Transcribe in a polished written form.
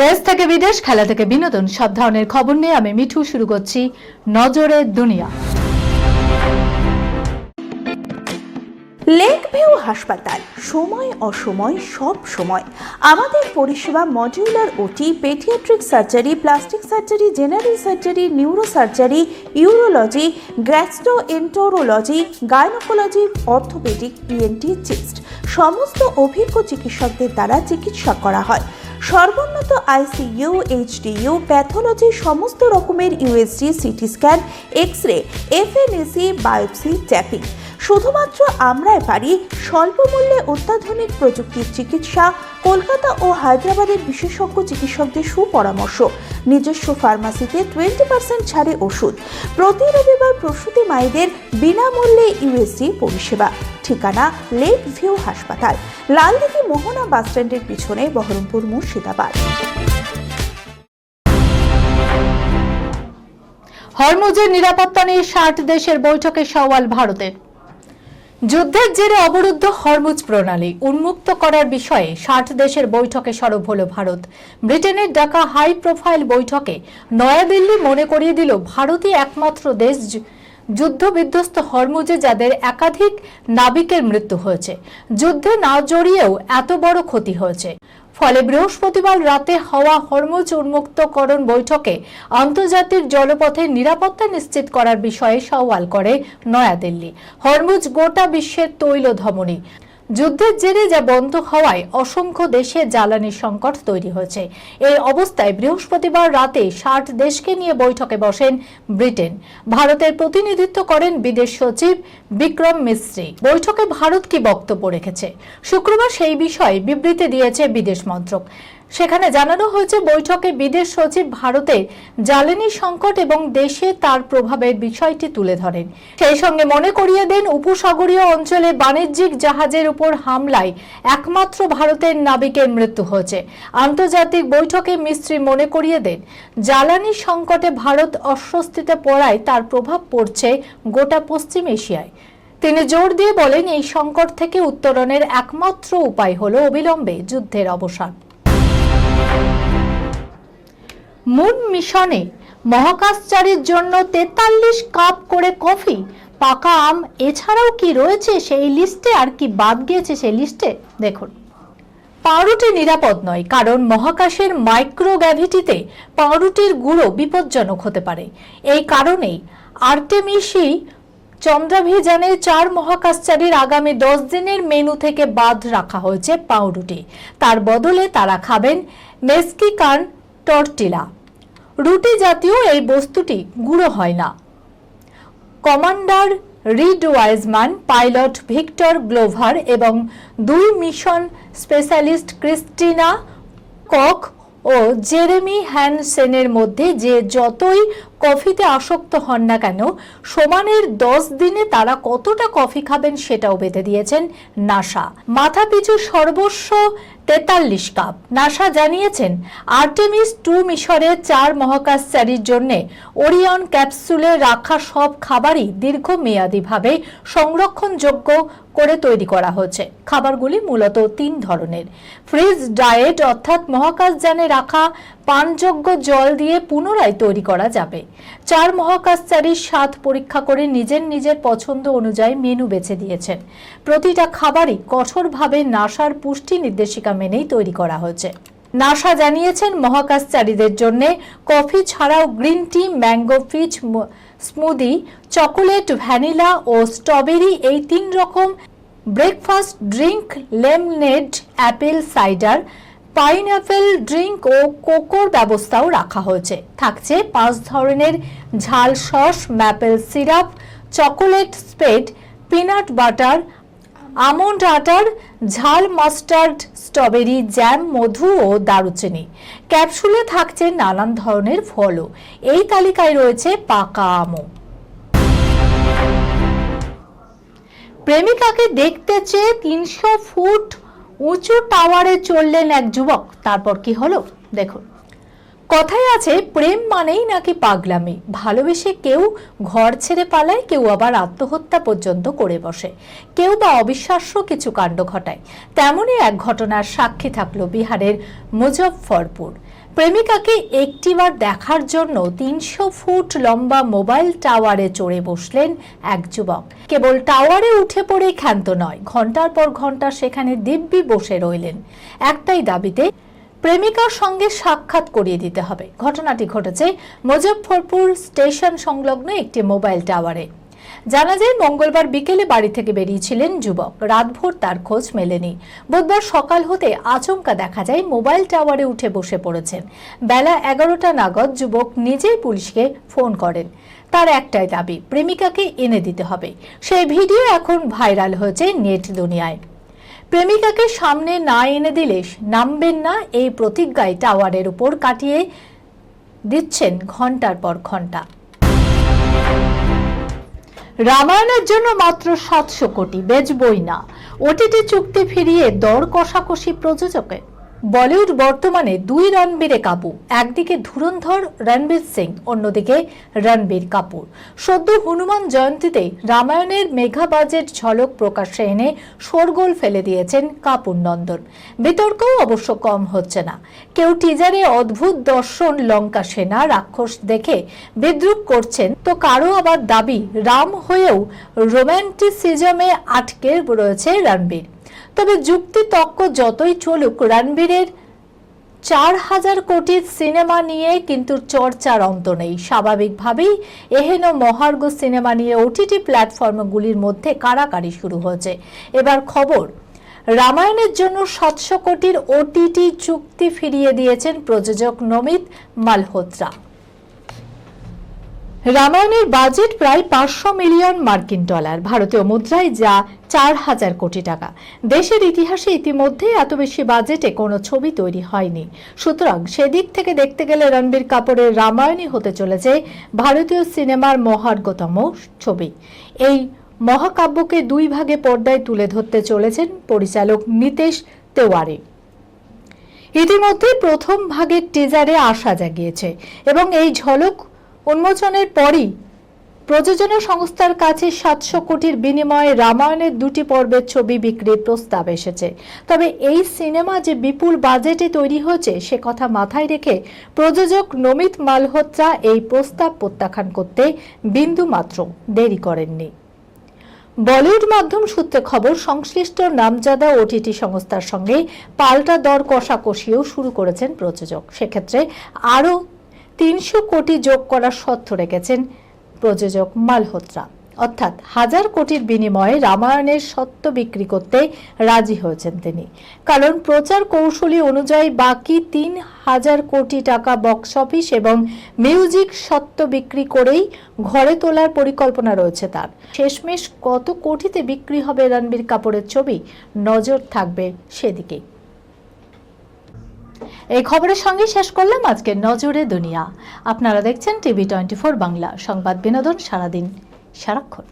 দেশ থেকে বিদেশ, খেলা থেকে বিনোদন, সব ধরনের খবর নিয়ে আমি মিঠু শুরু করছি নজরে দুনিয়া। লেক ভিউ হাসপাতাল, সময় অসময় সব সময় আমাদের পরিষেবা modular OT, paediatric surgery, plastic surgery, general surgery, neuro surgery, urology, gastroenterology, gynaecology, orthopaedic, ENT, chest সমস্ত অভিজ্ঞ চিকিৎসকদের দ্বারা চিকিৎসা করা হয়। সর্বোন্নত আইসিইউ, এইচডিইউ, প্যাথোলজি, সমস্ত রকমের USG, CT scan, X ray, FNAC, biopsy, tapping. শুধুমাত্র আমরাই পারি স্বল্প মূল্যে অত্যাধুনিক প্রযুক্তির চিকিৎসা, কলকাতা ও হায়দ্রাবাদের বিশেষজ্ঞ চিকিৎসকদের সুপরামর্শ, নিজস্ব ফার্মাসিতে 20% ছাড়ে ওষুধ, প্রতি রবিবার প্রসূতি মায়েদের বিনামূল্যে ইউএসজি পরিষেবা। ঠিকানা লেক ভিউ হাসপাতাল, লালদিঘি মোহনা বাসস্ট্যান্ডের পিছনে, বহরমপুর, মুর্শিদাবাদ। হরমুজের নিরাপত্তা নিয়ে 60 দেশের বৈঠকে সওয়াল ভারতের। যুদ্ধের জেরে অবরুদ্ধ হরমুজ প্রণালী উন্মুক্ত করার বিষয়ে 60 দেশের বৈঠকে সরব হল ভারত। ব্রিটেনের ডাকা হাই প্রোফাইল বৈঠকে নয়াদিল্লি মনে করিয়ে দিল ভারতই একমাত্র দেশ যুদ্ধ বিধ্বস্ত হরমুজে যাদের একাধিক নাবিকের মৃত্যু হয়েছে। যুদ্ধে না জড়িয়েও এত বড় ক্ষতি হয়েছে। ফলে বৃহস্পতিবার রাতে হওয়া হরমুজ উন্মুক্তকরণ বৈঠকে আন্তর্জাতিক জলপথের নিরাপত্তা নিশ্চিত করার বিষয়ে সওয়াল করে নয়াদিল্লি। হরমুজ গোটা বিশ্বের তৈল ধমনী। যুদ্ধের জেরে যা বন্ধ হওয়ায় অসংখ্য দেশে জ্বালানি সংকট তৈরি হয়েছে। এই অবস্থায় বৃহস্পতিবার রাতে 60 দেশকে নিয়ে বৈঠকে বসেন ব্রিটেন। ভারতের প্রতিনিধিত্ব করেন বিদেশ সচিব বিক্রম মিস্ত্রি। বৈঠকে ভারত কি বক্তব্য রেখেছে? শুক্রবার সেই বিষয়ে বিবৃতি দিয়েছে বিদেশ মন্ত্রক। সেখানে জানানো হয়েছে, বৈঠকে বিদেশ সচিব ভারতের জ্বালানি সংকট এবং দেশে তার প্রভাবের বিষয়টি তুলে ধরেন। সেই সঙ্গে মনে করিয়ে দেন, উপসাগরীয় অঞ্চলে বাণিজ্যিক জাহাজের উপর হামলায় একমাত্র ভারতের নাবিকের মৃত্যু হয়েছে। আন্তর্জাতিক বৈঠকে মিস্ত্রি মনে করিয়ে দেন, জ্বালানি সংকটে ভারত অস্বস্তিতে পড়ায় তার প্রভাব পড়ছে গোটা পশ্চিম এশিয়ায়। তিনি জোর দিয়ে বলেন, এই সংকট থেকে উত্তরণের একমাত্র উপায় হলো অবিলম্বে যুদ্ধের অবসান। মুন মিশনে মহাকাশচারীর জন্য 43 কাপ করে কফি, পাকা আম, এছাড়াও কি রয়েছে সেই লিস্টে আর কি বাদ গিয়েছে সেই লিস্টে দেখুন। পাউরুটি নিরাপদ নয়, কারণ মহাকাশের মাইক্রোগ্র্যাভিটিতে পাউরুটির গুঁড়ো বিপজ্জনক হতে পারে। এই কারণেই আর্টেমিসি চন্দ্রাভিযানে 4 মহাকাশচারীর আগামী 10 দিনের মেনু থেকে বাদ রাখা হয়েছে পাউরুটি। তার বদলে তারা খাবেন মেক্সিকান টর্টিলা। রুটি জাতীয় এই বস্তুটি গুঁড়ো হয় না। Commander Reid Wiseman, pilot Victor Glover এবং 2 মিশন স্পেশালিস্ট ক্রিস্টিনা কক ও জেরেমি হ্যানসেনের মধ্যে যে যতই কফিতে আসক্ত হন না কেন, সমানের 10 দিনে তারা কতটা কফি খাবেন সেটাও বেঁধে দিয়েছেন নাসা। মাথাপিছু সর্বস্ব 43 কাপ। নাসা জানিয়েছেন, আর্টেমিস 2 মিশরের 4 মহাকাশচারীর জন্য ওরিয়ন ক্যাপসুলে রাখা সব খাবারই দীর্ঘমেয়াদীভাবে সংরক্ষণযোগ্য করে তৈরি করা হয়েছে। খাবারগুলি মূলত 3 ধরনের। ফ্রিজ ডায়েট, অর্থাৎ মহাকাশযানে রাখা পানযোগ্য জল দিয়ে পুনরায় তৈরি করা যাবে। 4 মহাকাশচারীর স্বাদ পরীক্ষা করে নিজের নিজের পছন্দ অনুযায়ী মেনু বেছে দিয়েছেন। প্রতিটা খাবারই কঠোরভাবে নাসার পুষ্টি নির্দেশিকা মেনেই তৈরি করা হয়েছে। নাসা জানিয়েছেন, মহাকাশচারীদের জন্য কফি ছাড়াও green tea, mango peach smoothie, chocolate, vanilla ও স্ট্রবেরি এই 3 রকম breakfast drink, lemonade, apple cider, pineapple drink ও কোকোর ব্যবস্থাও রাখা হয়েছে। থাকছে 5 ধরনের ঝাল sauce, maple syrup, chocolate spread, peanut butter, almond butter, ঝাল মাস্টার্ড, স্ট্রবেরি জ্যাম, মধু ও দারুচিনি। ক্যাপসুলে থাকছে নানান ধরনের ফলও। এই তালিকায় রয়েছে পাকা আমও। প্রেমিকাকে দেখতে চেয়ে 300 ফুট উঁচু টাওয়ারে চললেন এক যুবক। তারপর কি হলো দেখুন। কথায় আছে, প্রেম মানেই নাকি পাগলামি। ভালোবেসে কেউ ঘর ছেড়ে পালায়, কেউ আবার আত্মহত্যা পর্যন্ত করে বসে, কেউ বা অবিশ্বাস্য কিছু কাণ্ড ঘটায়। তেমনই এক ঘটনার সাক্ষী থাকলো বিহারের মুজফ্ফরপুর। প্রেমিকাকে একটিবার দেখার জন্য 300 ফুট লম্বা মোবাইল টাওয়ারে চড়ে বসলেন এক যুবক। কেবল টাওয়ারে উঠে পড়ে ক্ষান্ত নয়, ঘন্টার পর ঘন্টা সেখানে দিব্যি বসে রইলেন একটাই দাবিতে, প্রেমিকার সঙ্গে সাক্ষাৎ করিয়ে দিতে হবে। ঘটনাটি ঘটেছে মুজফ্ফরপুর স্টেশন সংলগ্ন একটি মোবাইল টাওয়ারে। জানা যায় মঙ্গলবার বিকেলে বাড়ি থেকে বেরিয়েছিলেন যুবক। রাতভর তার খোঁজ মেলেনি। বুধবার সকাল হতে আচমকা দেখা যায় মোবাইল টাওয়ারে উঠে বসে পড়েছেন। বেলা 11টা নাগাদ যুবক নিজেই পুলিশকে ফোন করেন। তার একটাই দাবি, প্রেমিকাকে এনে দিতে হবে। সেই ভিডিও এখন ভাইরাল হয়েছে নেট দুনিয়ায়। প্রেমিকাকে সামনে না এনে দিলে নামবেন না, এই প্রতিজ্ঞায় টাওয়ারের উপর কাটিয়ে দিচ্ছেন ঘন্টার পর ঘন্টা। রামায়ণের জন্য মাত্র 700 কোটি, বেচবই না। ওটিটি চুক্তি ফিরিয়ে দর কষাকষি প্রযোজকের। বলিউড বর্তমানে দুই রণবীরে কাবু। একদিকে ধুরন্ধর রণবীর সিং, অন্যদিকে রণবীর কাপুর। সদ্য হনুমান জয়ন্তীতে রামায়ণের মেগা বাজেট ঝলক প্রকাশ্যে এনে শোরগোল ফেলে দিয়েছেন কাপুর নন্দন। বিতর্কও অবশ্য কম হচ্ছে না। কেউ টিজারে অদ্ভুত দর্শন লঙ্কা সেনা রাক্ষস দেখে বিদ্রুপ করছেন, তো কারো আবার দাবি রাম হয়েও রোম্যান্টিসিজমে আটকে রয়েছে রণবীর। তবে যুক্তি তর্ক যতই চলুক, রণবীরের 4000 কোটির সিনেমা নিয়ে কিন্তু চর্চার অন্ত নেই। স্বাভাবিকভাবেই এহেন মহার্ঘ সিনেমা নিয়ে ওটিটি প্ল্যাটফর্মগুলির মধ্যে কাড়াকাড়ি শুরু হয়েছে। এবার খবর, রামায়ণের জন্য 700 কোটির ওটিটি চুক্তি ফিরিয়ে দিয়েছেন প্রযোজক নমিত মালহোত্রা। রামায়ণের বাজেট প্রায় 500 মিলিয়ন মার্কিন ডলার, ভারতীয় মুদ্রায় যা 4000 কোটি টাকা। দেশের ইতিহাসে ইতিমধ্যে এত বেশি বাজেটে কোনো ছবি তৈরি হয়নি। সুতরাং সেদিক থেকে দেখতে গেলে রণবীর কাপুরের রামায়ণই হতে চলেছে ভারতীয় সিনেমার মহার্ঘতম ছবি। এই মহাকাব্যকে দুই ভাগে পর্দায় তুলে ধরতে চলেছেন পরিচালক নিতেশ তেওয়ারি। ইতিমধ্যে প্রথম ভাগের টিজারে আশা জাগিয়েছে এবং এই ঝলক উন্মোচনের পরই প্রযোজনা সংস্থার কাছে 700 কোটির বিনিময়ে রামায়ণের 2টি পর্বের ছবি বিক্রির প্রস্তাব এসেছে। তবে এই সিনেমা যে বিপুল বাজেটে তৈরি হয়েছে সে কথা মাথায় রেখে প্রযোজক নমিত মালহোত্রা এই প্রস্তাব প্রত্যাখ্যান করতে বিন্দুমাত্র দেরি করেননি। বলিউড মাধ্যম সূত্রে খবর, সংশ্লিষ্ট নামজাদা ওটিটি সংস্থার সঙ্গে পাল্টা দর কষাকষিও শুরু করেছেন প্রযোজক। সেক্ষেত্রে আরও 300 কোটি যোগ করার শর্ত রেখেছেন প্রযোজক মালহোত্রা, অর্থাৎ 1000 কোটির বিনিময়ে রামায়ণের সত্ত্ব বিক্রি করতে রাজি হয়েছেন তিনি। কারণ প্রচার কৌশলী অনুযায়ী বাকি 3000 কোটি টাকা বক্স অফিস এবং মিউজিক সত্ত্ব বিক্রি করেই ঘরে তোলার পরিকল্পনা রয়েছে তার। শেষমেশ কত কোটিতে বিক্রি হবে রণবীর কাপুরের ছবি, নজর থাকবে সেদিকেই। এই খবরের সঙ্গে শেষ করলাম আজকের নজরে দুনিয়া। আপনারা দেখছেন টিভি 24 বাংলা, সংবাদ বিনোদন সারাদিন সারাক্ষণ।